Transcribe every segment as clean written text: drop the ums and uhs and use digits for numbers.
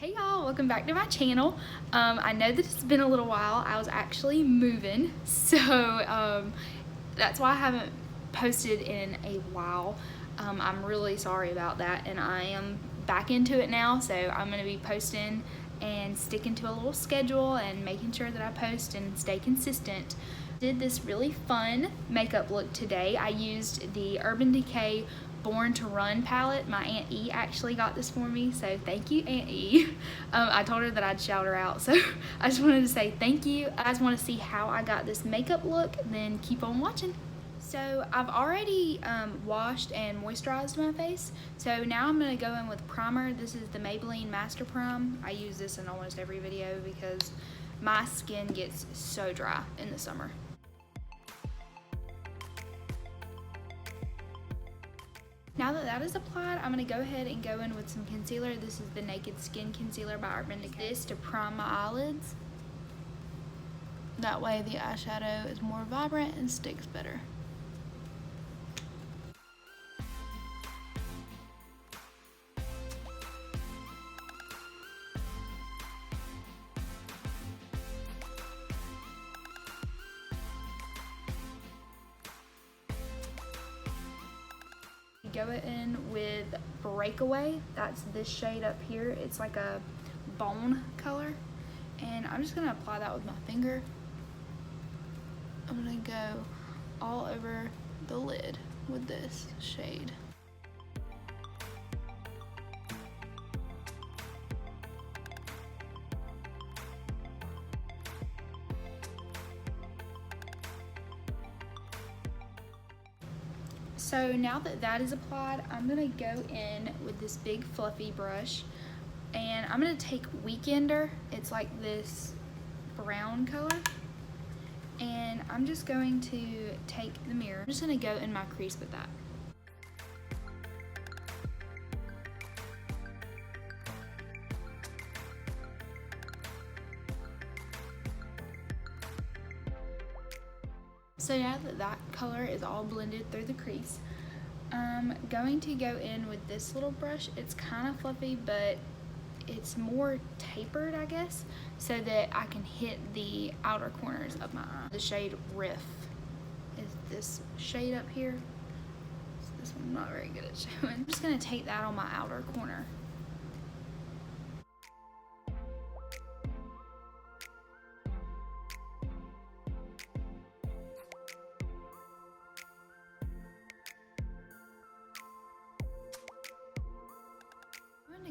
Hey y'all, welcome back to my channel. I know that it's been a little while. I was actually moving, so that's why I haven't posted in a while. I'm really sorry about that, and I am back into it now, so I'm going to be posting and sticking to a little schedule and making sure that I post and stay consistent. Did this really fun makeup look today. I used the Urban Decay Born to Run palette. My Aunt E actually got this for me, so thank you, Aunt E. I told her that I'd shout her out, so I just wanted to say thank you. I just want to see how I got this makeup look, then keep on watching. So I've already washed and moisturized my face, so now I'm going to go in with primer. This is the Maybelline Master Prime. I use this in almost every video because my skin gets so dry in the summer. Now that that is applied, I'm going to go ahead and go in with some concealer. This is the Naked Skin Concealer by Urban Decay. This to prime my eyelids. That way the eyeshadow is more vibrant and sticks better. Go in with Breakaway. That's this shade up here. It's like a bone color, and I'm just gonna apply that with my finger. I'm gonna go all over the lid with this shade. So now that that is applied, I'm gonna go in with this big fluffy brush, and I'm gonna take Weekender. It's like this brown color, and I'm just going to take the mirror. I'm just gonna go in my crease with that. So now that that color is all blended through the crease, I'm going to go in with this little brush. It's kind of fluffy, but it's more tapered, I guess, so that I can hit the outer corners of my eye. The shade Riff is this shade up here. So this one's not very good at showing. I'm just going to take that on my outer corner.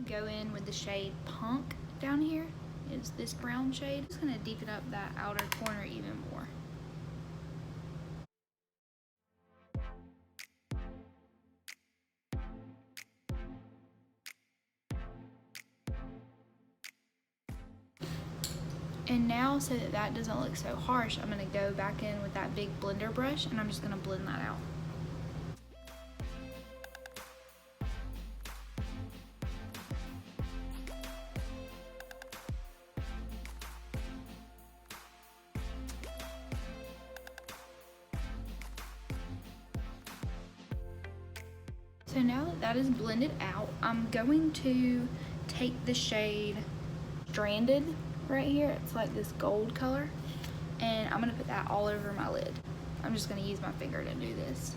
Go in with the shade Punk down here. It's this brown shade. I'm just going to deepen up that outer corner even more. And now, so that that doesn't look so harsh, I'm going to go back in with that big blender brush, and I'm just going to blend that out. So now that that is blended out, I'm going to take the shade Stranded right here. It's like this gold color, and I'm gonna put that all over my lid. I'm just gonna use my finger to do this.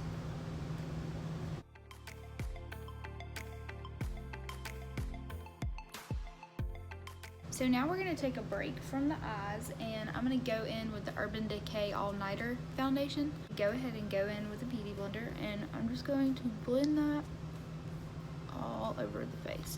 So now we're gonna take a break from the eyes, and I'm gonna go in with the Urban Decay All Nighter foundation. Go ahead and go in with a beauty blender, and I'm just going to blend that all over the face.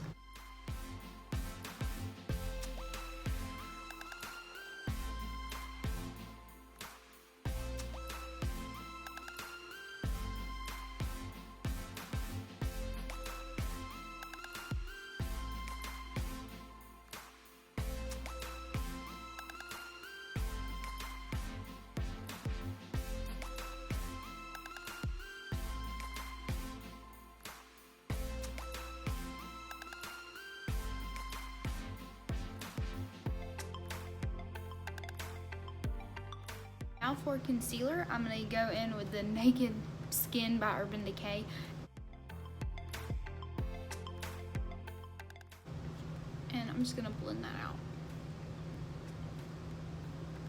Now for concealer, I'm going to go in with the Naked Skin by Urban Decay. And I'm I'm just gonna blend that out.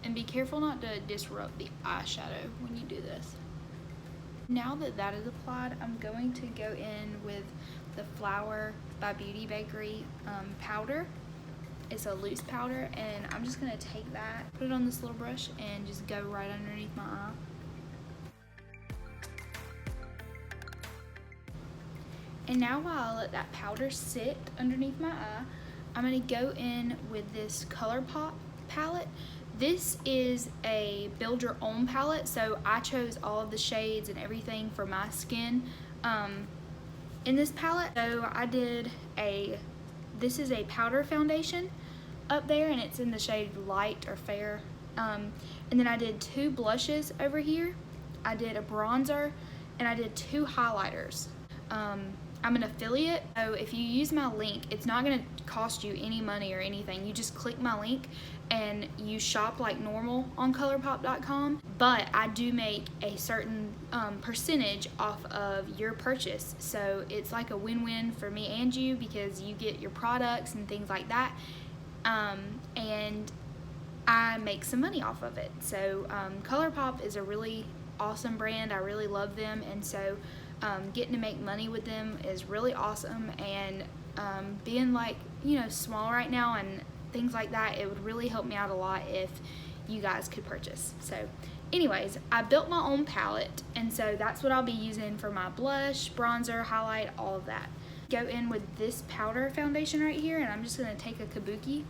And be careful not to disrupt the eyeshadow when you do this. Now that that is applied, I'm going to go in with the Flower by Beauty Bakery powder. It's a loose powder, and I'm just gonna take that, put it on this little brush, and just go right underneath my eye. And now while I let that powder sit underneath my eye, I'm gonna go in with this ColourPop palette. This is a build your own palette, so I chose all of the shades and everything for my skin in this palette. So I did this is a powder foundation up there, and it's in the shade light or fair. And then I did 2 blushes over here. I did a bronzer, and I did 2 highlighters. I'm an affiliate, so if you use my link, it's not gonna cost you any money or anything. You just click my link and you shop like normal on ColourPop.com, but I do make a certain percentage off of your purchase. So it's like a win-win for me and you, because you get your products and things like that, and I make some money off of it. So ColourPop is a really awesome brand. I really love them, and so getting to make money with them is really awesome. And being like, you know, small right now and things like that, it would really help me out a lot if you guys could purchase. So anyways, I built my own palette, and so that's what I'll be using for my blush, bronzer, highlight, all of that. Go in with this powder foundation right here, and I'm just going to take a kabuki,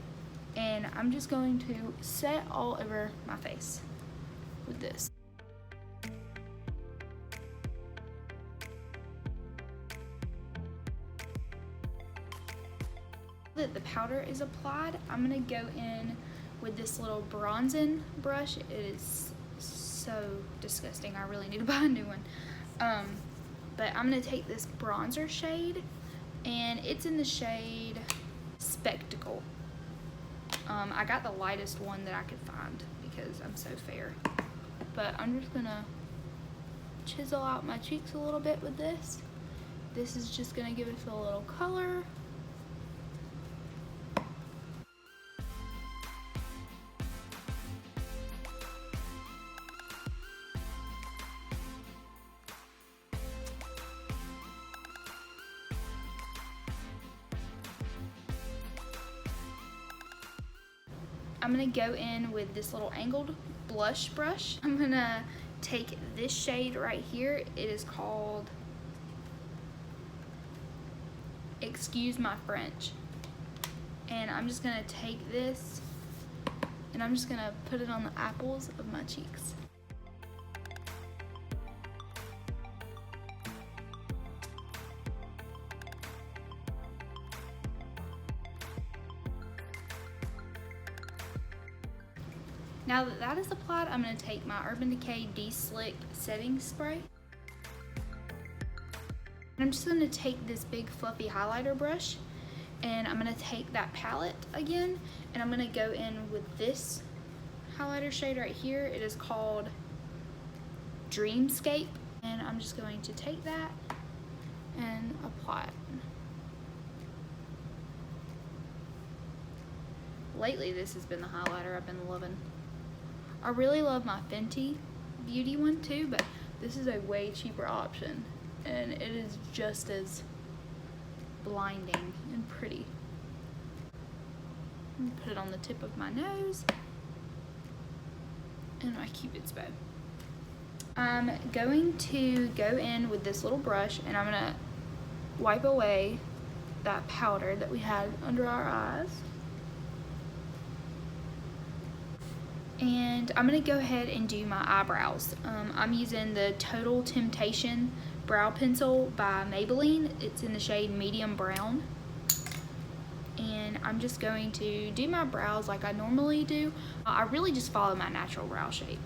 and I'm just going to set all over my face with this. That the powder is applied, I'm gonna go in with this little bronzing brush. It is so disgusting. I really need to buy a new one. But I'm gonna take this bronzer shade, and it's in the shade Spectacle. I got the lightest one that I could find because I'm so fair. But I'm just gonna chisel out my cheeks a little bit with this. This is just gonna give us a little color. I'm gonna go in with this little angled blush brush. I'm gonna take this shade right here. It is called Excuse My French. And I'm just gonna take this, and I'm just gonna put it on the apples of my cheeks. Now that that is applied, I'm going to take my Urban Decay De-Slick Setting Spray. And I'm just going to take this big fluffy highlighter brush, and I'm going to take that palette again, and I'm going to go in with this highlighter shade right here. It is called Dreamscape, and I'm just going to take that and apply it. Lately, this has been the highlighter I've been loving. I really love my Fenty Beauty one too, but this is a way cheaper option, and it is just as blinding and pretty. I'm gonna put it on the tip of my nose and my Cupid's bow. I'm going to go in with this little brush, and I'm gonna wipe away that powder that we had under our eyes. And I'm gonna go ahead and do my eyebrows. I'm using the Total Temptation brow pencil by Maybelline. It's in the shade medium brown. And I'm just going to do my brows like I normally do. I really just follow my natural brow shape.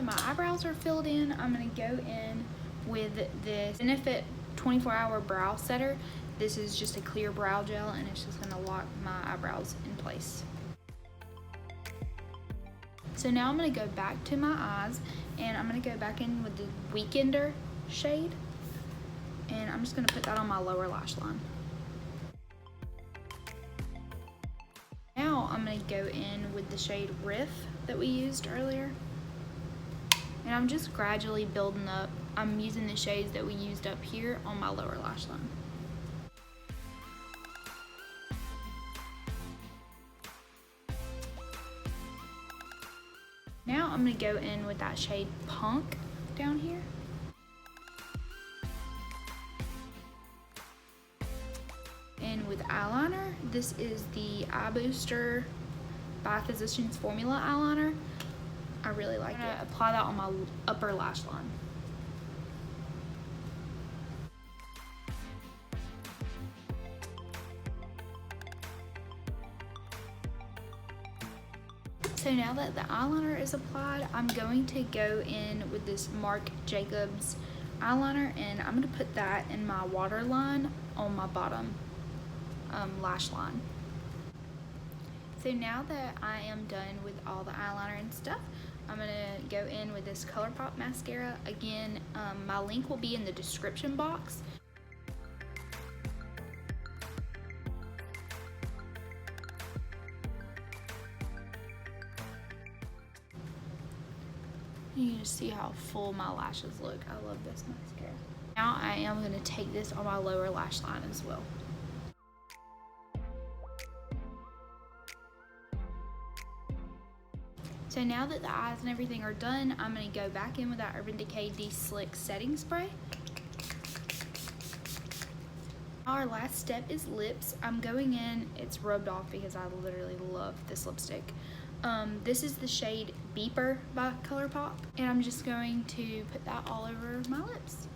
My eyebrows are filled in. I'm going to go in with this Benefit 24-hour brow setter. This is just a clear brow gel, and it's just gonna lock my eyebrows in place. So now I'm gonna go back to my eyes, and I'm gonna go back in with the Weekender shade, and I'm just gonna put that on my lower lash line. Now I'm gonna go in with the shade Riff that we used earlier, and I'm just gradually building up. I'm using the shades that we used up here on my lower lash line. Now I'm gonna go in with that shade Punk down here. And with eyeliner, this is the Eye Booster by Physicians Formula eyeliner. I really like it. Apply that on my upper lash line. So now that the eyeliner is applied, I'm going to go in with this Marc Jacobs eyeliner, and I'm going to put that in my waterline on my bottom lash line. So now that I am done with all the eyeliner and stuff, I'm going to go in with this ColourPop mascara. Again, my link will be in the description box. You can just see how full my lashes look. I love this mascara. Now I am going to take this on my lower lash line as well. So now that the eyes and everything are done, I'm going to go back in with that Urban Decay De-Slick Setting Spray. Our last step is lips. I'm going in, it's rubbed off because I literally love this lipstick. This is the shade Beeper by ColourPop, and I'm just going to put that all over my lips.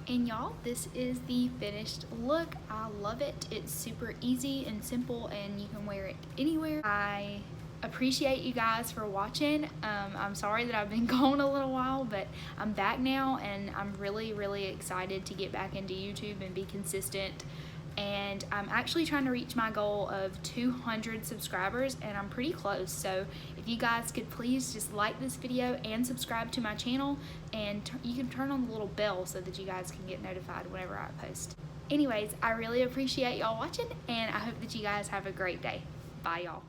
And y'all, this is the finished look. I love it. It's super easy and simple, and you can wear it anywhere. I appreciate you guys for watching. I'm sorry that I've been gone a little while, but I'm back now, and I'm really excited to get back into YouTube and be consistent. And I'm actually trying to reach my goal of 200 subscribers, and I'm pretty close. So if you guys could please just like this video and subscribe to my channel, and you can turn on the little bell so that you guys can get notified whenever I post. Anyways, I really appreciate y'all watching, and I hope that you guys have a great day. Bye, y'all.